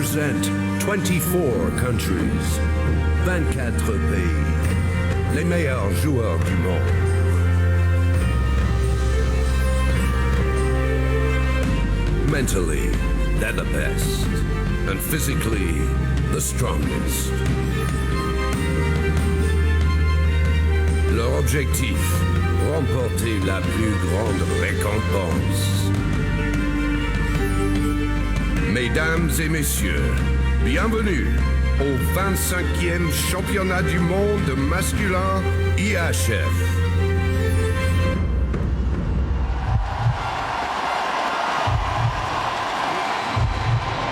represent 24 countries, 24 pays, les meilleurs joueurs du monde. Mentally, they're the best, and physically, the strongest. Leur objectif, remporter la plus grande récompense. Mesdames et messieurs, bienvenue au 25e championnat du monde masculin IHF.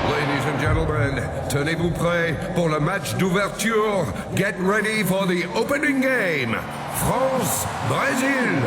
Ladies and gentlemen, tenez-vous prêts pour le match d'ouverture. Get ready for the opening game. France-Brésil.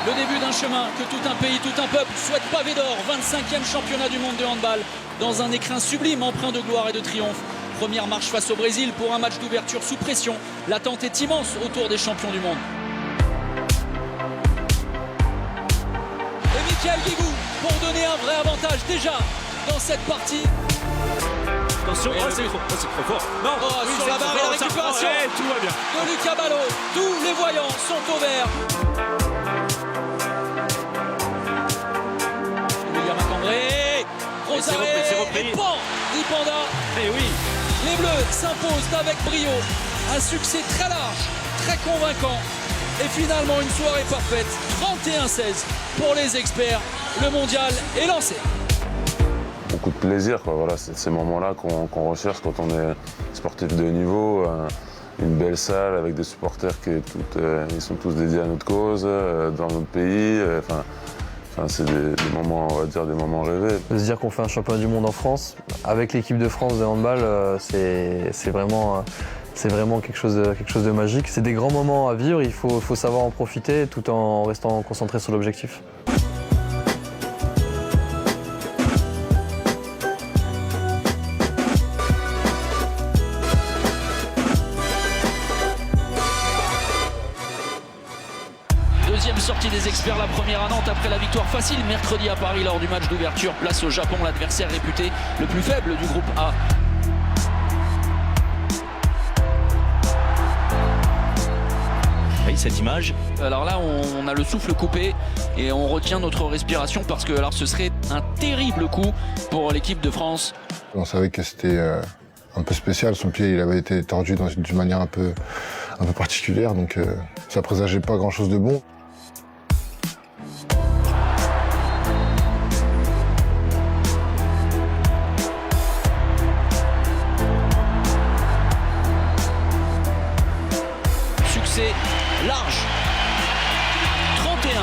Le début d'un chemin que tout un pays, tout un peuple souhaite pavé d'or. 25e championnat du monde de handball dans un écrin sublime empreint de gloire et de triomphe. Première marche face au Brésil pour un match d'ouverture sous pression. L'attente est immense autour des champions du monde. Et Michael Guigou pour donner un vrai avantage déjà dans cette partie. Attention, c'est trop fort. Non, sur la barre et la récupération tout va bien. De Lucas Ballot. Tous les voyants sont au vert. C'est repris. Et pan, dit Panda. Eh oui. Les Bleus s'imposent avec brio. Un succès très large, très convaincant. Et finalement une soirée parfaite. 31-16 pour les experts. Le mondial est lancé. Beaucoup de plaisir, quoi. Voilà, c'est ces moments-là qu'on recherche quand on est sportif de haut niveau. Une belle salle avec des supporters ils sont tous dédiés à notre cause, dans notre pays. C'est des moments, on va dire, des moments rêvés. De se dire qu'on fait un championnat du monde en France, avec l'équipe de France de handball, c'est vraiment quelque chose de magique. C'est des grands moments à vivre, il faut savoir en profiter tout en restant concentré sur l'objectif. Deuxième sortie des experts, la première à Nantes après la victoire facile mercredi à Paris lors du match d'ouverture. Place au Japon, l'adversaire réputé le plus faible du groupe A. Oui, cette image. Alors là, on a le souffle coupé et on retient notre respiration parce que alors, ce serait un terrible coup pour l'équipe de France. On savait que c'était un peu spécial. Son pied, il avait été tordu d'une manière un peu particulière, donc ça présageait pas grand-chose de bon. Succès large. 31-19.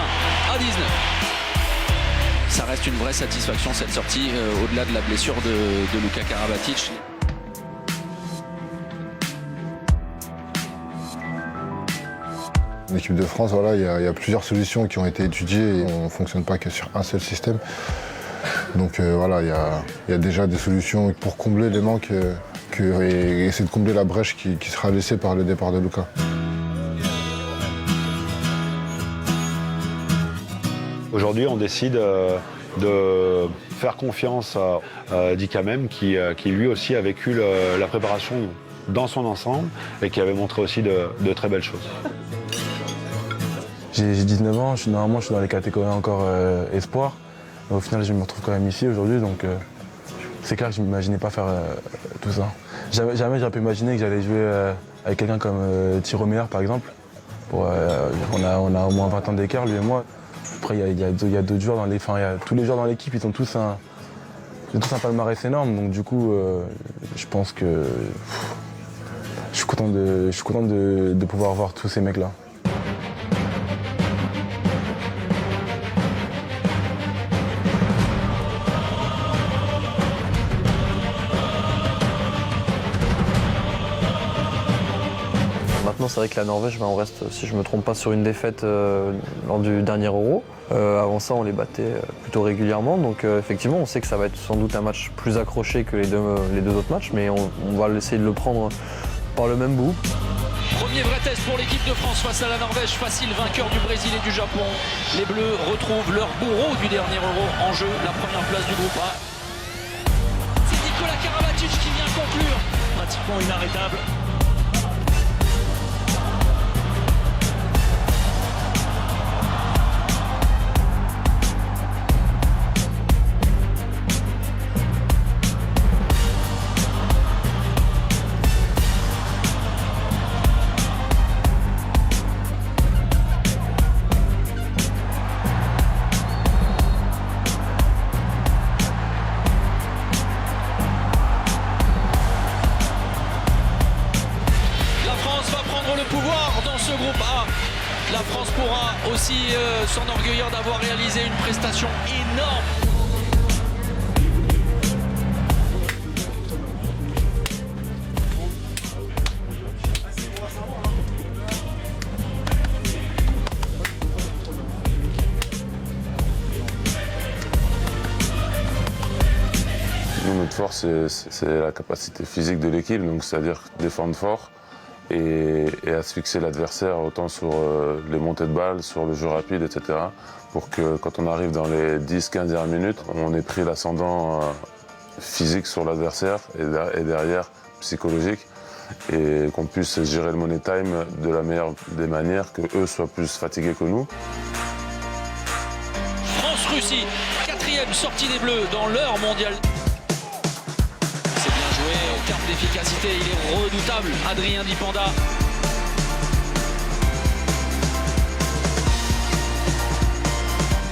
Ça reste une vraie satisfaction cette sortie au-delà de la blessure de Luka Karabatic. L'équipe de France, voilà, il y a plusieurs solutions qui ont été étudiées et on ne fonctionne pas que sur un seul système. Donc voilà, il y a déjà des solutions pour combler les manques et essayer de combler la brèche qui sera laissée par le départ de Luka. Aujourd'hui, on décide de faire confiance à Dikamem qui lui aussi a vécu la préparation dans son ensemble et qui avait montré aussi de très belles choses. J'ai 19 ans, normalement je suis dans les catégories encore espoir. Mais au final, je me retrouve quand même ici aujourd'hui, donc c'est clair que je ne m'imaginais pas faire tout ça. Jamais j'aurais pu imaginer que j'allais jouer avec quelqu'un comme Thierry Meyer par exemple. On a au moins 20 ans d'écart, lui et moi. Après, il y a d'autres joueurs tous les joueurs dans l'équipe, ils ont tous un palmarès énorme. Donc du coup, je pense que je suis content de pouvoir voir tous ces mecs-là. Maintenant, c'est vrai que la Norvège, on reste, si je ne me trompe pas, sur une défaite lors du dernier Euro. Avant ça, on les battait plutôt régulièrement. Donc effectivement, on sait que ça va être sans doute un match plus accroché que les deux autres matchs, mais on va essayer de le prendre par le même bout. Premier vrai test pour l'équipe de France face à la Norvège, facile vainqueur du Brésil et du Japon. Les Bleus retrouvent leur bourreau du dernier Euro en jeu, la première place du groupe A. C'est Nikola Karabatic qui vient conclure. Pratiquement inarrêtable. La France pourra aussi s'enorgueillir d'avoir réalisé une prestation énorme. Nous, notre force, c'est la capacité physique de l'équipe, donc c'est-à-dire défendre fort et asphyxier l'adversaire autant sur les montées de balles, sur le jeu rapide, etc. pour que quand on arrive dans les 10-15 dernières minutes, on ait pris l'ascendant physique sur l'adversaire et derrière psychologique et qu'on puisse gérer le money time de la meilleure des manières, que eux soient plus fatigués que nous. France-Russie, 4e sortie des Bleus dans l'heure mondiale. En termes d'efficacité, il est redoutable, Adrien Dipanda.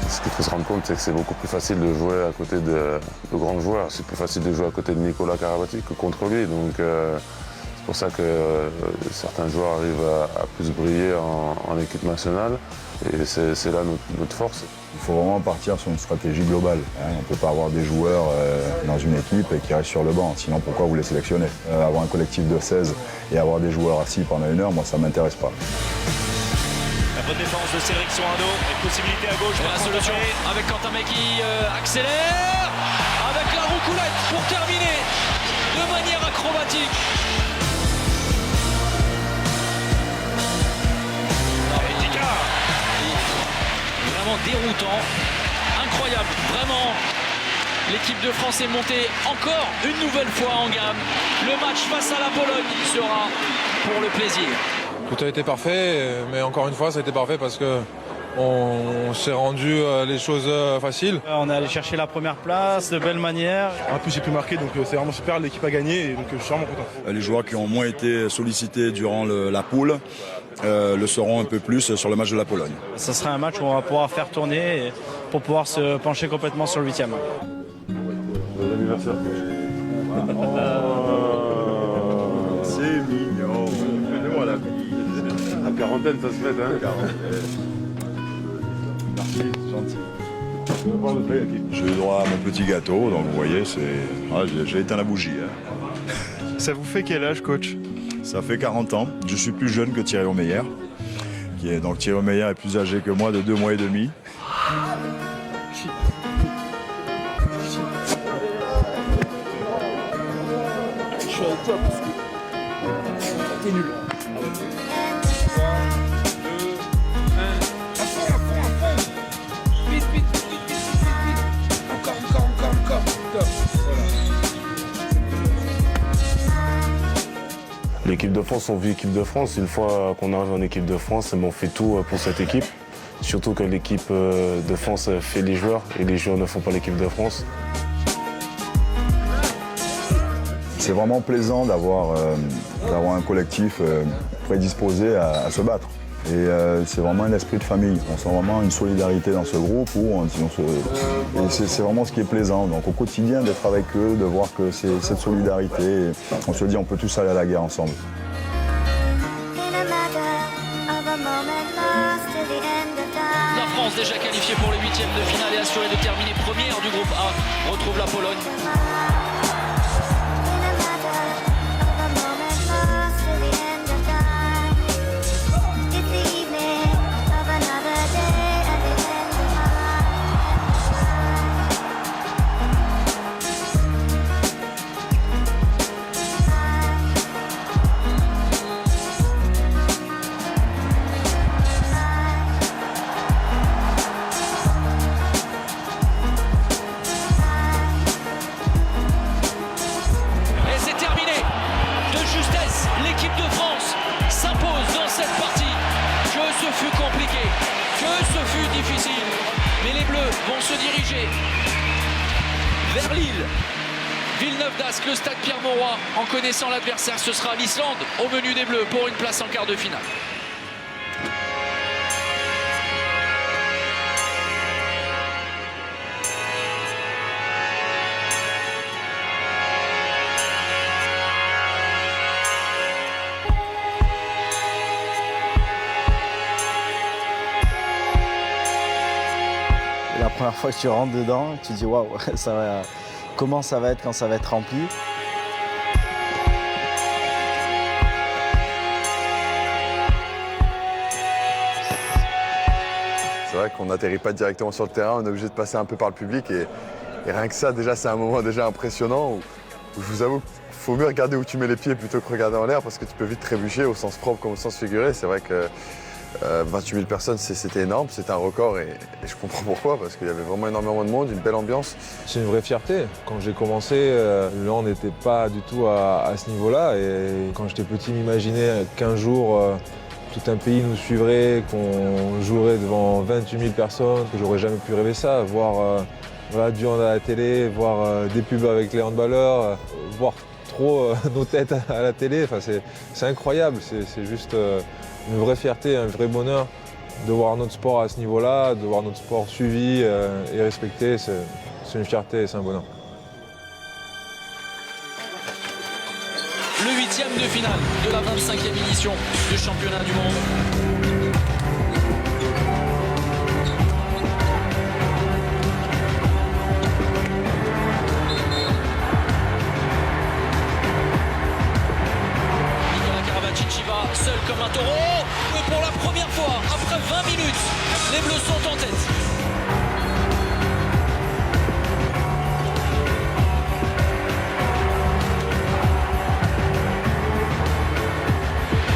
Ce qu'il faut se rendre compte, c'est que c'est beaucoup plus facile de jouer à côté de grands joueurs. C'est plus facile de jouer à côté de Nikola Karabatic que contre lui. Donc c'est pour ça que certains joueurs arrivent à plus briller en équipe nationale. Et c'est là notre force. Il faut vraiment partir sur une stratégie globale. On ne peut pas avoir des joueurs dans une équipe qui restent sur le banc, sinon pourquoi vous les sélectionnez? Avoir un collectif de 16 et avoir des joueurs assis pendant une heure, moi ça ne m'intéresse pas. La bonne défense de Cédric Sourado, et possibilité à gauche. La solution avec Quentin qui accélère, avec la roucoulette pour terminer de manière acrobatique. Vraiment déroutant, incroyable, vraiment. L'équipe de France est montée encore une nouvelle fois en gamme. Le match face à la Pologne sera pour le plaisir. Tout a été parfait, mais encore une fois, ça a été parfait parce que on s'est rendu les choses faciles. On est allé chercher la première place de belle manière. En plus, j'ai pu marquer, donc c'est vraiment super. L'équipe a gagné, et donc je suis vraiment content. Les joueurs qui ont moins été sollicités durant la poule le seront un peu plus sur le match de la Pologne. Ça sera un match où on va pouvoir faire tourner pour pouvoir se pencher complètement sur le 8e. Bon anniversaire. C'est mignon. Fais-moi la vie. La quarantaine, ça se fait, hein. Merci, gentil. J'ai eu droit à mon petit gâteau, donc vous voyez, j'ai éteint la bougie. Hein. Ça vous fait quel âge, coach? Ça fait 40 ans. Je suis plus jeune que Thierry Meyer. Donc Thierry Meyer est plus âgé que moi de 2 mois et demi. Je suis avec toi parce que t'es nul. 3, 2, 1. À fond. Vite. Encore. Top. Voilà. L'équipe de France, on vit équipe de France. Une fois qu'on arrive en équipe de France, on fait tout pour cette équipe. Surtout que l'équipe de France fait les joueurs et les joueurs ne font pas l'équipe de France. C'est vraiment plaisant d'avoir un collectif prédisposé à se battre. Et c'est vraiment un esprit de famille. On sent vraiment une solidarité dans ce groupe et c'est vraiment ce qui est plaisant. Donc au quotidien d'être avec eux, de voir que c'est cette solidarité, on se dit on peut tous aller à la guerre ensemble. La France déjà qualifiée pour les huitièmes de finale et assurée de terminer première du groupe A retrouve la Pologne. Vont se diriger vers Lille. Villeneuve d'Ascq, le stade Pierre-Mauroy. En connaissant l'adversaire, ce sera l'Islande au menu des Bleus pour une place en quart de finale. La première fois que tu rentres dedans, tu te dis waouh, comment ça va être quand ça va être rempli. C'est vrai qu'on n'atterrit pas directement sur le terrain, on est obligé de passer un peu par le public et rien que ça, déjà, c'est un moment déjà impressionnant où je vous avoue qu'il faut mieux regarder où tu mets les pieds plutôt que regarder en l'air parce que tu peux vite trébucher au sens propre comme au sens figuré. C'est vrai que 28 000 personnes, c'était énorme, c'était un record et je comprends pourquoi, parce qu'il y avait vraiment énormément de monde, une belle ambiance. C'est une vraie fierté. Quand j'ai commencé, là on n'était pas du tout à ce niveau-là et quand j'étais petit, m'imaginer qu'un jour tout un pays nous suivrait, qu'on jouerait devant 28 000 personnes, que j'aurais jamais pu rêver ça, voir du hand à la télé, voir des pubs avec les handballeurs, voir trop nos têtes à la télé, enfin, c'est incroyable, c'est juste une vraie fierté, un vrai bonheur de voir notre sport à ce niveau-là, de voir notre sport suivi et respecté, c'est une fierté et c'est un bonheur. Le huitième de finale de la 25e édition du championnat du monde. Seul comme un taureau, et pour la première fois, après 20 minutes, les Bleus sont en tête.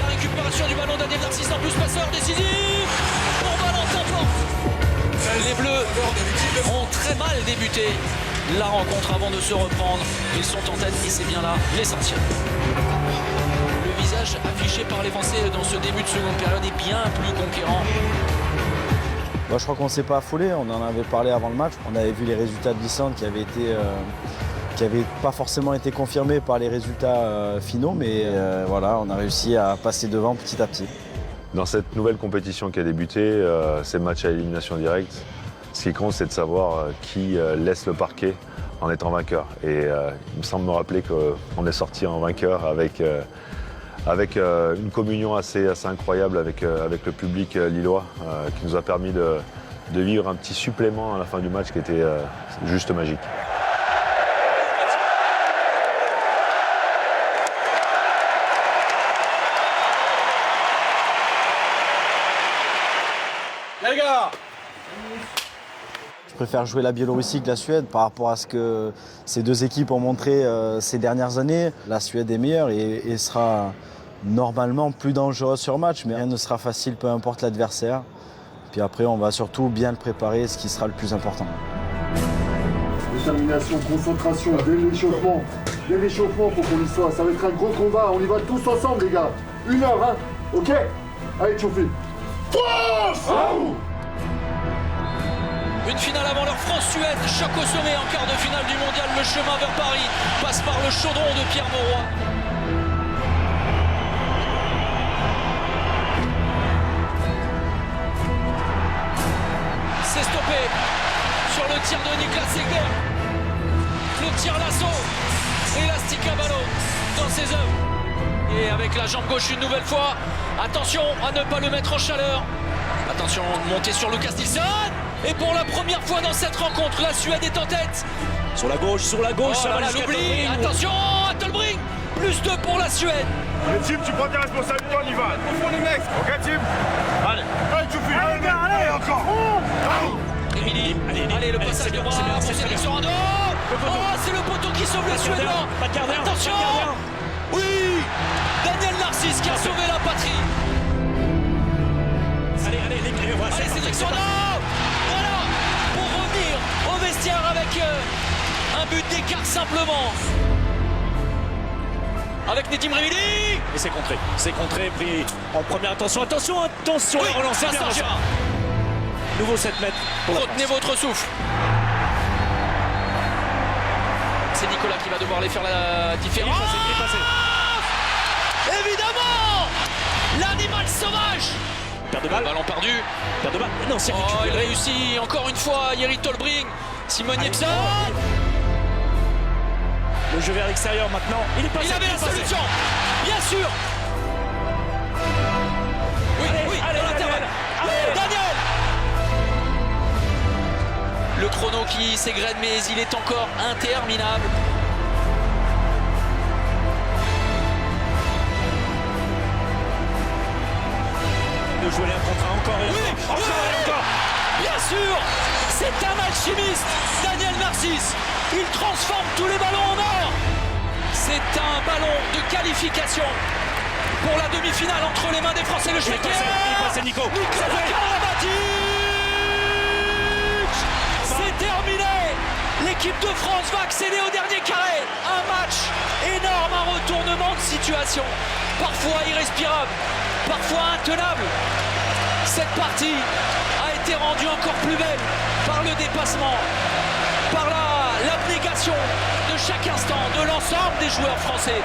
La récupération du ballon d'Adil Narcisse en plus passeur décisif pour Valentin Porte. Les Bleus ont très mal débuté la rencontre avant de se reprendre. Ils sont en tête et c'est bien là l'essentiel. Visage affiché par les Français dans ce début de seconde période est bien plus conquérant. Je crois qu'on ne s'est pas affolé, on en avait parlé avant le match. On avait vu les résultats de l'Islande qui avaient pas forcément été confirmés par les résultats finaux, mais voilà, on a réussi à passer devant petit à petit. Dans cette nouvelle compétition qui a débuté, ces matchs à élimination directe, ce qui compte, c'est de savoir qui laisse le parquet en étant vainqueur. Et il me semble me rappeler qu'on est sorti en vainqueur avec une communion assez incroyable avec le public lillois qui nous a permis de vivre un petit supplément à la fin du match qui était juste magique. Les gars, je préfère jouer la Biélorussie que la Suède par rapport à ce que ces deux équipes ont montré ces dernières années. La Suède est meilleure et sera normalement plus dangereuse sur match, mais rien ne sera facile, peu importe l'adversaire. Puis après, on va surtout bien le préparer, ce qui sera le plus important. Détermination, concentration, dès l'échauffement pour qu'on y soit. Ça va être un gros combat, on y va tous ensemble les gars. 1 heure, hein. Ok. Allez, Tchoufi. France! une finale avant leur France-Suède. Choc au sommet en quart de finale du mondial. Le chemin vers Paris passe par le chaudron de Pierre Mauroy. C'est stoppé sur le tir de Niklas Segler. Le tir l'assaut. Elastic Caballo dans ses œuvres. Et avec la jambe gauche une nouvelle fois. Attention à ne pas le mettre en chaleur. Attention, montée sur Lucas Nilsson. Et pour la première fois dans cette rencontre, la Suède est en tête. Sur la gauche, ça va là, l'oubli. Attention, Attelbring. Plus 2 pour la Suède. Le team, tu prends tes responsabilités, on y va. Au fond les mecs. Ok, team. Allez, tu fais. Allez, gars, allez, encore. Allez, le passage de bras pour Cédric Sorando. Oh, c'est le poteau qui sauve le Suédois. Attention. Oui, Daniel Narcisse qui a sauvé la patrie. Allez, Cédric Sorando. Voilà, pour revenir au vestiaire avec un but d'écart simplement. Avec Nedim Remili. Et c'est contré, pris en première attention, oui, la relance, c'est bien Gérard. Nouveau 7 mètres. Retenez votre souffle. C'est Nicolas qui va devoir les faire la différence. Il est passé. Évidemment, l'animal sauvage. Perte de balle. Ballon perdu. Perte de balle. Non, c'est il réussit encore une fois. Yeri Tolbring. Simon Jebsen. Le jeu vers l'extérieur maintenant. Il avait la solution. Bien sûr. Oui, dans l'intervalle. Daniel. Le chrono qui s'égrène, mais il est encore interminable. De jouer un contre encore et encore. Bien sûr, c'est un alchimiste, Daniel Narcisse. Il transforme tous les ballons en or. C'est un ballon de qualification pour la demi-finale entre les mains des Français. Le Schwecker. Il est passé, Nico. C'est terminé. L'équipe de France va accéder au dernier carré. Un match énorme, un retournement de situation. Parfois irrespirable, parfois intenable. Cette partie a été rendue encore plus belle par le dépassement, par l'abnégation de chaque instant de l'ensemble des joueurs français.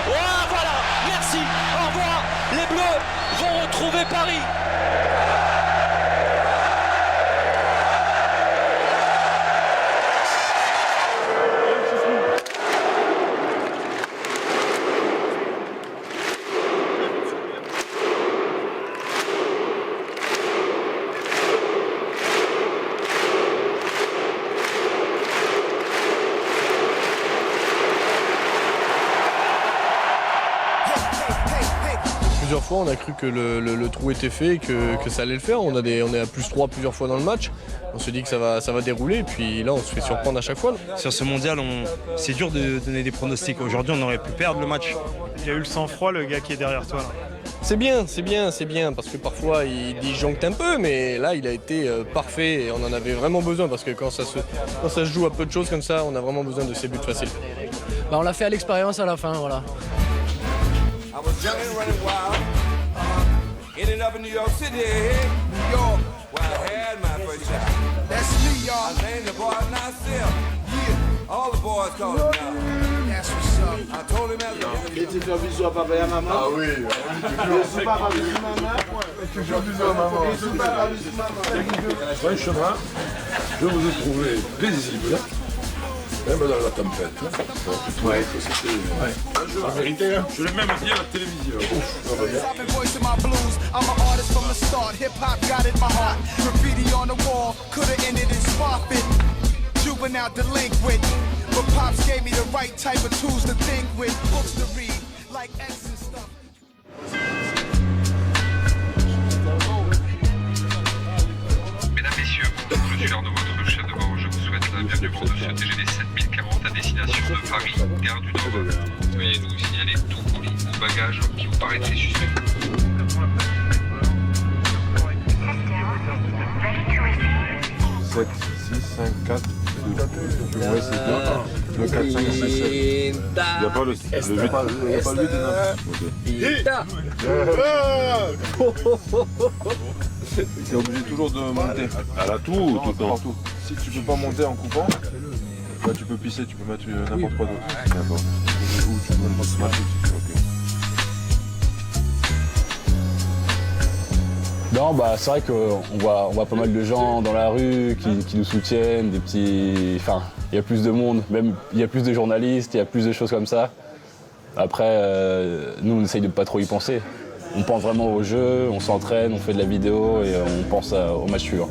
Oh, voilà, merci, au revoir. Les Bleus vont retrouver Paris. Plusieurs fois, on a cru que le trou était fait et que ça allait le faire. On est à +3 plusieurs fois dans le match. On se dit que ça va dérouler et puis là, on se fait surprendre à chaque fois. Sur ce mondial, c'est dur de donner des pronostics. Aujourd'hui, on aurait pu perdre le match. Il a eu le sang-froid, le gars qui est derrière toi. Là. C'est bien, parce que parfois il disjoncte un peu, mais là il a été parfait et on en avait vraiment besoin parce que quand ça se joue à peu de choses comme ça, on a vraiment besoin de ces buts faciles. On l'a fait à l'expérience à la fin, voilà. Et tu fais bisous à papa et à maman. Ah oui. Bisous papa, bisous maman. Toujours bisous à maman. Bisous papa, bisous maman. Franchement, je vous ai trouvé paisible, même dans la tempête. Ouais, c'était... La vérité, je l'ai même dit à la télévision. Juvenile delinquent, but pops gave me the right type of tools to think with, books to read, like X and stuff. Mesdames, Messieurs, pour clôture de votre chef de bord, je vous souhaite la bienvenue pour ce TGV 7040 à destination de Paris, gare du Nord. Veuillez nous signaler tout colis ou bagage qui vous paraît très suspect. 7, 6, 5, 4. Ouais, c'est bien. Le 4, 5, 6, 7. Il n'y a pas le 8. Il n'y a pas le 8 T'es obligé toujours de monter. À la toux ou tout le temps? Partout. Si tu peux pas monter en coupant, bah, tu peux pisser, tu peux mettre n'importe quoi d'autre. D'accord. Ou tu peux le match. Non, bah, c'est vrai qu'on voit pas mal de gens dans la rue qui nous soutiennent, des petits... Enfin, il y a plus de monde, même il y a plus de journalistes, il y a plus de choses comme ça. Après, nous, on essaye de pas trop y penser. On pense vraiment au jeu, on s'entraîne, on fait de la vidéo et on pense au match suivant.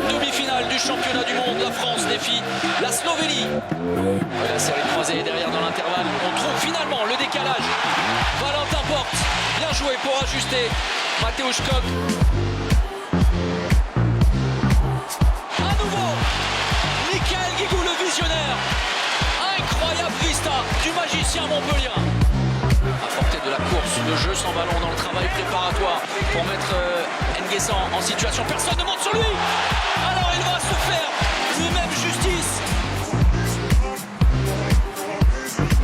Demi-finale du championnat du monde, la France défie la Slovénie. La série croisée est derrière dans l'intervalle. On trouve finalement le décalage. Valentin Porte, bien joué pour ajuster. Mateusz Kok. À nouveau, Michael Guigou, le visionnaire. Incroyable vista du magicien montpellierin. À portée de la course, le jeu sans ballon dans le travail préparatoire pour mettre N'Guessan en situation. Personne ne monte sur lui. Alors il va se faire lui-même justice.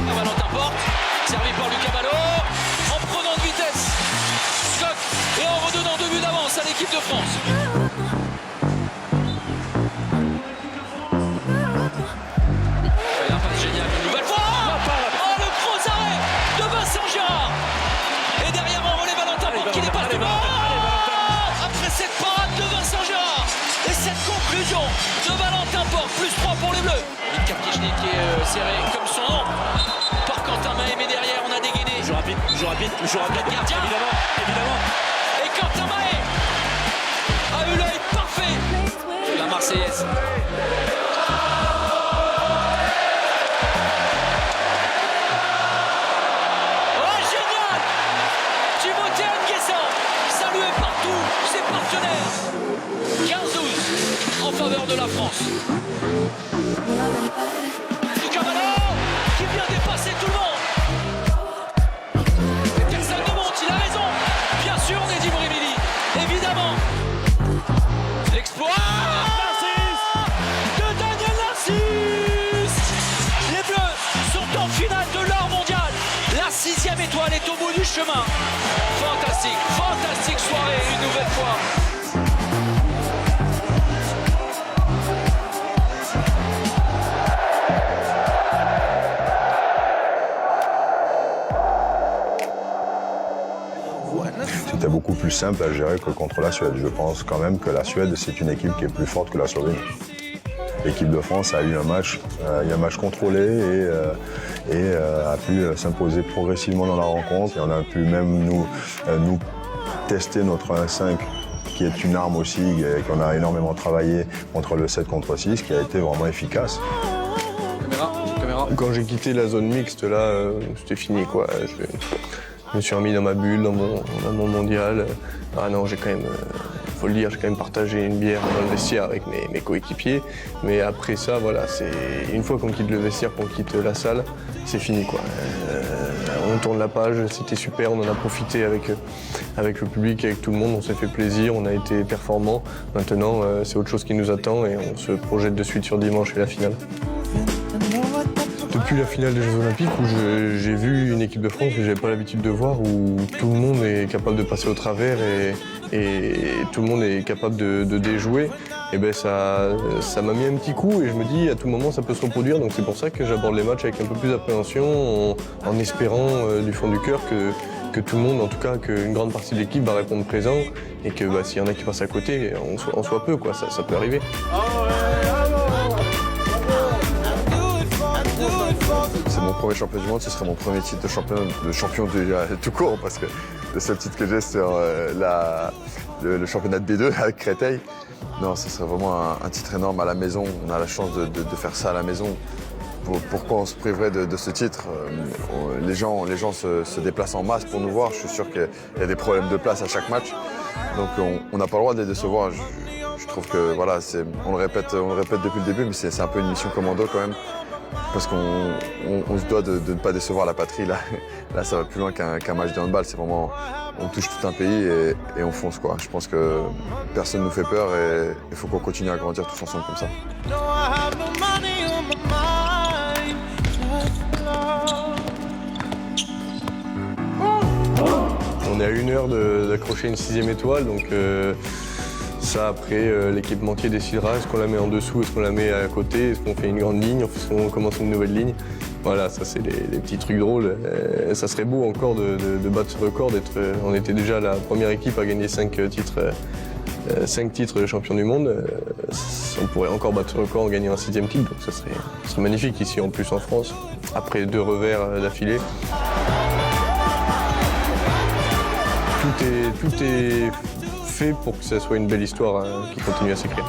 Valentin Porte, servi par Lucas Ballot, en prenant de vitesse. Scott et en redonnant 2 buts d'avance à l'équipe de France. Et un passe génial une nouvelle fois. Oh, le gros arrêt de Vincent Gérard. Et derrière on relève Valentin Porte qui dépasse du bord. Après cette parade de Vincent Gérard et cette conclusion de Valentin Porte, plus 3 pour les Bleus. Mika Kijnik qui est serré comme son nom par Quentin Mahé, mais derrière on a dégainé. Toujours rapide, gardien. Évidemment. Et Quentin Mahé a eu l'œil parfait de la Marseillaise. Oh, génial! Timothée N'Guessan, salué par tous ses partenaires. 15-12 en faveur de la France. Lucas Ballot qui vient dépasser tout le monde. Et personne ne monte, il a raison. Bien sûr, Neddy Bourimili, évidemment. L'exploit de Daniel Narcisse. Les Bleus sont en finale de l'or mondial. La 6e étoile est au bout du chemin. Fantastique soirée une nouvelle fois. C'était beaucoup plus simple à gérer que contre la Suède. Je pense quand même que la Suède, c'est une équipe qui est plus forte que la Slovénie. L'équipe de France a eu un match contrôlé et a pu s'imposer progressivement dans la rencontre. Et on a pu même nous tester notre 1-5, qui est une arme aussi, qu'on a énormément travaillé contre le 7 contre 6, qui a été vraiment efficace. Caméra. Quand j'ai quitté la zone mixte, là, c'était fini, quoi. Je me suis remis dans ma bulle, dans mon mondial. Ah non, j'ai quand même, faut le dire, j'ai quand même partagé une bière dans le vestiaire avec mes coéquipiers. Mais après ça, voilà, c'est une fois qu'on quitte le vestiaire, qu'on quitte la salle, c'est fini, quoi. On tourne la page, c'était super, on en a profité avec le public, avec tout le monde, on s'est fait plaisir, on a été performants. Maintenant, c'est autre chose qui nous attend et on se projette de suite sur dimanche et la finale. Depuis la finale des Jeux Olympiques, où j'ai vu une équipe de France que je n'avais pas l'habitude de voir, où tout le monde est capable de passer au travers et tout le monde est capable de déjouer, et ben ça m'a mis un petit coup et je me dis à tout moment ça peut se reproduire. Donc c'est pour ça que j'aborde les matchs avec un peu plus d'appréhension, en espérant du fond du cœur que tout le monde, en tout cas qu'une grande partie de l'équipe va répondre présent et que s'il y en a qui passent à côté, on soit peu, quoi. Ça peut arriver. C'est mon premier champion du monde, ce serait mon premier titre de champion tout court, parce que le seul titre que j'ai, c'est le championnat de B2 avec Créteil. Non, ce serait vraiment un titre énorme à la maison. On a la chance de faire ça à la maison. Pourquoi on se priverait de ce titre? Les gens se déplacent en masse pour nous voir. Je suis sûr qu'il y a des problèmes de place à chaque match. Donc on n'a pas le droit de les décevoir. Je trouve que voilà, on le répète depuis le début, mais c'est un peu une mission commando quand même. Parce qu'on se doit de ne pas décevoir la patrie. Là, ça va plus loin qu'un match de handball. C'est vraiment, on touche tout un pays et on fonce, quoi. Je pense que personne ne nous fait peur et il faut qu'on continue à grandir tous ensemble comme ça. On est à 1 heure d'accrocher une 6e étoile, donc ça après l'équipementier décidera est-ce qu'on la met en dessous, est-ce qu'on la met à côté, est-ce qu'on fait une grande ligne, est-ce qu'on commence une nouvelle ligne. Voilà, ça c'est des petits trucs drôles. Ça serait beau encore de battre ce record, on était déjà la première équipe à gagner 5 titres de champion du monde. On pourrait encore battre ce record en gagnant un 6e titre, donc ça serait magnifique ici en plus en France, après 2 revers d'affilée. Tout est fait pour que ça soit une belle histoire qui continue à s'écrire.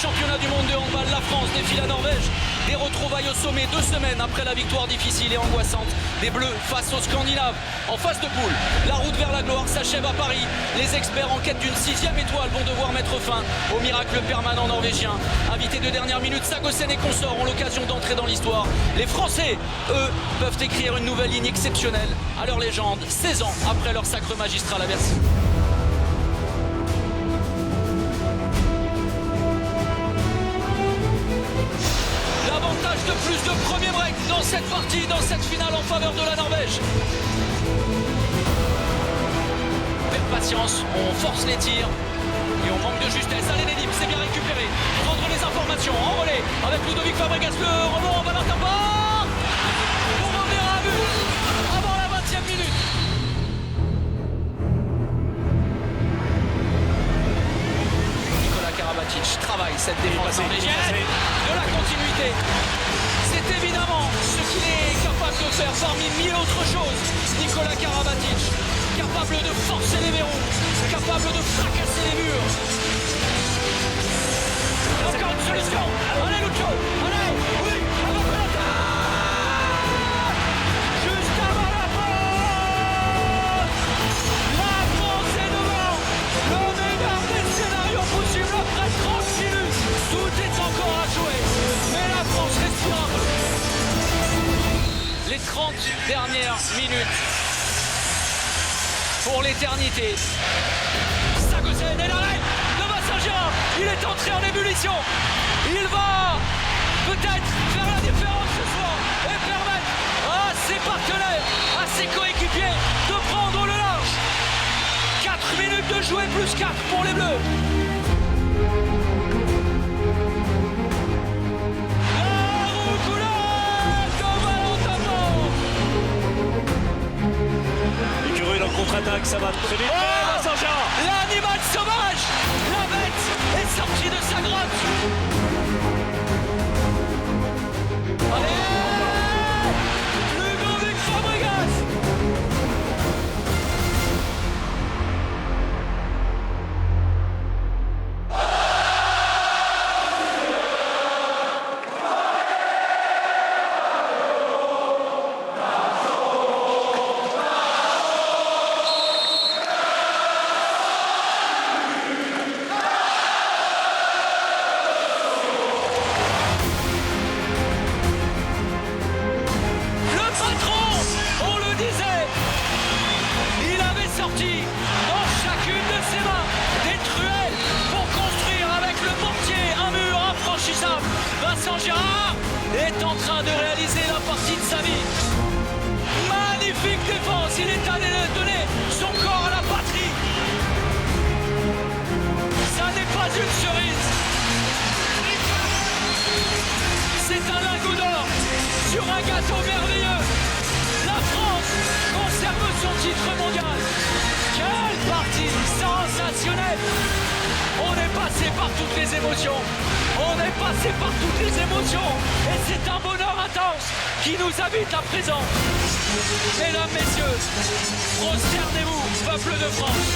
Championnat du monde de handball, la France défie la Norvège. Des retrouvailles au sommet 2 semaines après la victoire difficile et angoissante des Bleus face aux Scandinaves. En phase de poule, la route vers la gloire s'achève à Paris. Les experts en quête d'une 6e étoile vont devoir mettre fin au miracle permanent norvégien. Invités de dernière minute, Sagosen et consorts ont l'occasion d'entrer dans l'histoire. Les Français, eux, peuvent écrire une nouvelle ligne exceptionnelle à leur légende, 16 ans après leur sacre magistral à Bercy. De plus de premier break dans cette partie, dans cette finale en faveur de la Norvège. Perdre patience, on force les tirs et on manque de justesse. Allez Nedim, c'est bien récupéré. Prendre les informations en relais avec Ludovic Fabregas, le rebond en Valentin Port pour revenir à but avant la 20e minute. Nicolas Karabatic travaille cette défense norvégienne. De la continuité. C'est évidemment ce qu'il est capable de faire parmi 1000 autres choses. Nicolas Karabatic, capable de forcer les verrous, capable de fracasser les murs. Encore une solution. Allez Lucho, allez, oui, avant Valentin. Juste avant la faute. La France est devant. Le meilleur des scénarios possibles après 30 minutes. Tout est encore à jouer. Mais la France respire un peu. Les 30 dernières minutes pour l'éternité. Sagosen et l'arrêt de Massin-Girard. Il est entré en ébullition. Il va peut-être faire la différence ce soir et permettre à ses partenaires, à ses coéquipiers de prendre le large. 4 minutes de jouer plus 4 pour les Bleus. Contre-attaque, ça va très vite. L'animal sauvage, la bête est sortie de sa grotte. Suède. On est passé par toutes les émotions. On est passé par toutes les émotions. Et c'est un bonheur intense qui nous habite à présent. Mesdames, messieurs, prosternez-vous, peuple de France.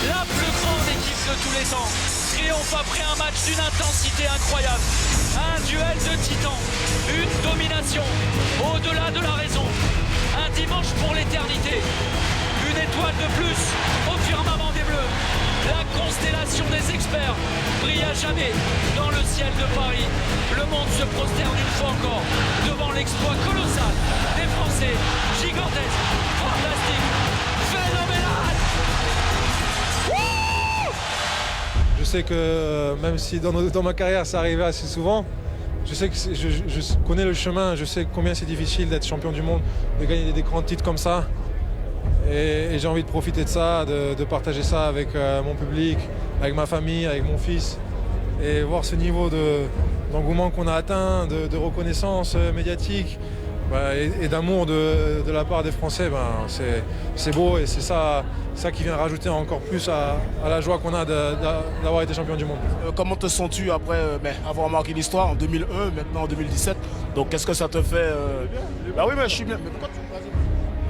La plus grande équipe de tous les temps. Triomphe après un match d'une intensité incroyable. Un duel de titans. Une domination au-delà de la raison. Un dimanche pour l'éternité. Une étoile de plus au firmament des Bleus. La constellation des experts brille à jamais dans le ciel de Paris. Le monde se prosterne une fois encore devant l'exploit colossal des Français. Gigantesque, fantastique, phénoménal. Je sais que même si dans ma carrière ça arrivait assez souvent, je sais que je connais le chemin, je sais combien c'est difficile d'être champion du monde, de gagner des grands titres comme ça. Et j'ai envie de profiter de ça, de partager ça avec mon public, avec ma famille, avec mon fils. Et voir ce niveau d'engouement qu'on a atteint, de reconnaissance médiatique et d'amour de la part des Français, c'est beau et c'est ça qui vient rajouter encore plus à la joie qu'on a d'avoir été champion du monde. Comment te sens-tu après avoir marqué l'histoire en 2001, maintenant en 2017? Donc qu'est-ce que ça te fait Bah oui, mais je suis bien. Mais pourquoi tu...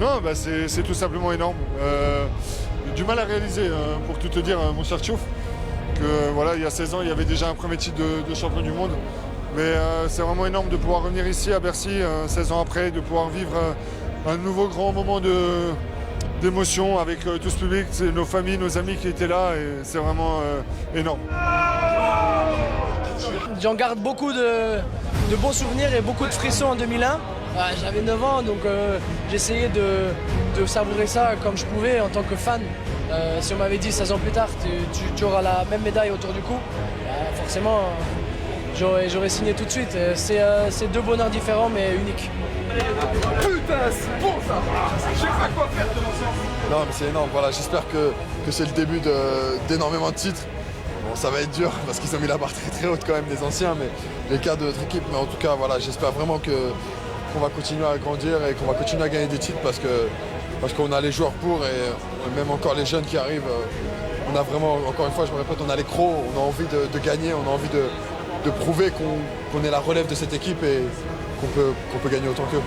Non, c'est tout simplement énorme. Du mal à réaliser, pour tout te dire, mon cher Tchouf, que voilà, il y a 16 ans, il y avait déjà un premier titre de champion du monde. Mais c'est vraiment énorme de pouvoir revenir ici à Bercy, 16 ans après, de pouvoir vivre un nouveau grand moment d'émotion avec tout ce public, c'est nos familles, nos amis qui étaient là, et c'est vraiment énorme. J'en garde beaucoup de bons souvenirs et beaucoup de frissons en 2001. J'avais 9 ans, donc j'essayais de savourer ça comme je pouvais en tant que fan. Si on m'avait dit 16 ans plus tard, tu auras la même médaille autour du cou, forcément, j'aurais signé tout de suite. C'est deux bonheurs différents, mais uniques. Putain, c'est bon ça! Je sais pas quoi faire de mon. Non, mais c'est énorme, voilà, j'espère que c'est le début d'énormément de titres. Bon, ça va être dur parce qu'ils ont mis la barre très très haute quand même des anciens, mais les cas de notre équipe. Mais en tout cas, voilà, j'espère vraiment qu'on va continuer à grandir et qu'on va continuer à gagner des titres parce qu'on a les joueurs pour et même encore les jeunes qui arrivent. On a vraiment, encore une fois, je me répète, on a les crocs, on a envie de gagner, on a envie de prouver qu'on est la relève de cette équipe et qu'on peut gagner autant qu'eux.